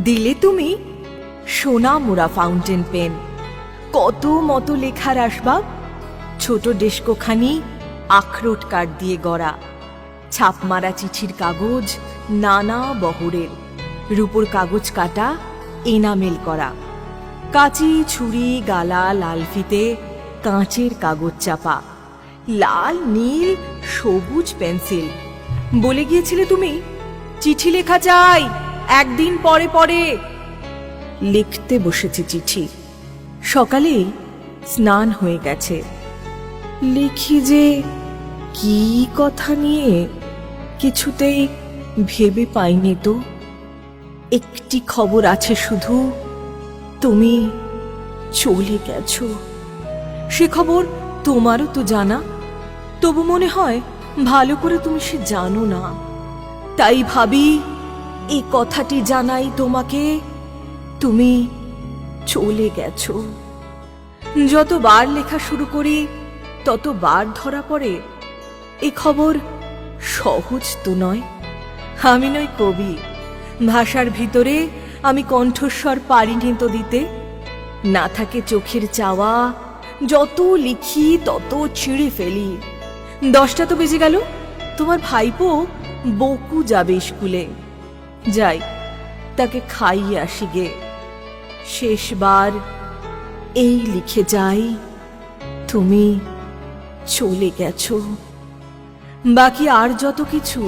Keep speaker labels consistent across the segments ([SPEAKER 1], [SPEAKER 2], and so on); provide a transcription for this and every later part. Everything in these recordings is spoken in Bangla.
[SPEAKER 1] দিলে তুমি সোনা মোড়া ফাউন্টেন পেন, কত মতো লেখার আসবাব, ছোট ডেস্কোখানি আখরোট কাঠ দিয়ে গড়া, ছাপমারা চিঠির কাগজ নানা বহরের, রূপোর কাগজ কাটা এনামেল করা, কাঁচি ছুরি গালা লাল ফিতে, কাঁচের কাগজ চাপা, লাল নীল সবুজ পেন্সিল। বলে গিয়েছিলে তুমি চিঠি লেখা চাই, একদিন পরে পরে। লিখতে বসেছি চিঠি, সকালে স্নান হয়ে গেছে। লিখি যে কি কথা নিয়ে কিছুতেই ভেবে পাইনি তো। একটি খবর আছে শুধু, তুমি চলে গেছো। সে খবর তোমারও তো জানা, তবু মনে হয় ভালো করে তুমি সে জানো না। তাই ভাবি এই কথাটি জানাই তোমাকে, তুমি চলে গেছো। যতবার লেখা শুরু করি ততবার ধরা পড়ে এ খবর সহজ তো নয়। আমি নই কবি, ভাষার ভিতরে আমি কণ্ঠস্বর পারিনি তো দিতে। না থাকে চোখের চাওয়া, যত লিখি তত ছিঁড়ে ফেলি। 10টা তো বেজে গেল, তোমার ভাইপো বকু যাবে স্কুলে। যাই, তাকে খাইয়ে আসি গে। শেষবার এই লিখে যাই, তুমি চলে গেছো। বাকি আর যত কিছু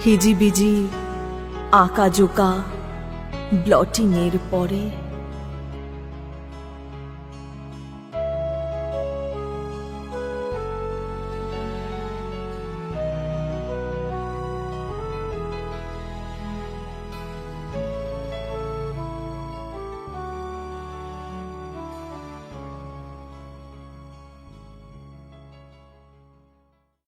[SPEAKER 1] হিজিবিজি আঁকা জোকা ব্লটিং এর পরে।